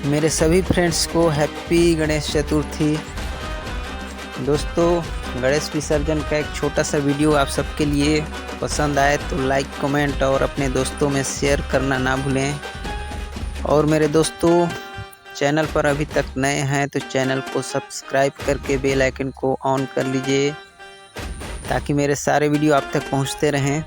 मेरे सभी फ्रेंड्स को हैप्पी गणेश चतुर्थी। दोस्तों, गणेश विसर्जन का एक छोटा सा वीडियो आप सबके लिए पसंद आए तो लाइक, कमेंट और अपने दोस्तों में शेयर करना ना भूलें। और मेरे दोस्तों, चैनल पर अभी तक नए हैं तो चैनल को सब्सक्राइब करके बेल आइकन को ऑन कर लीजिए ताकि मेरे सारे वीडियो आप तक पहुंचते रहें।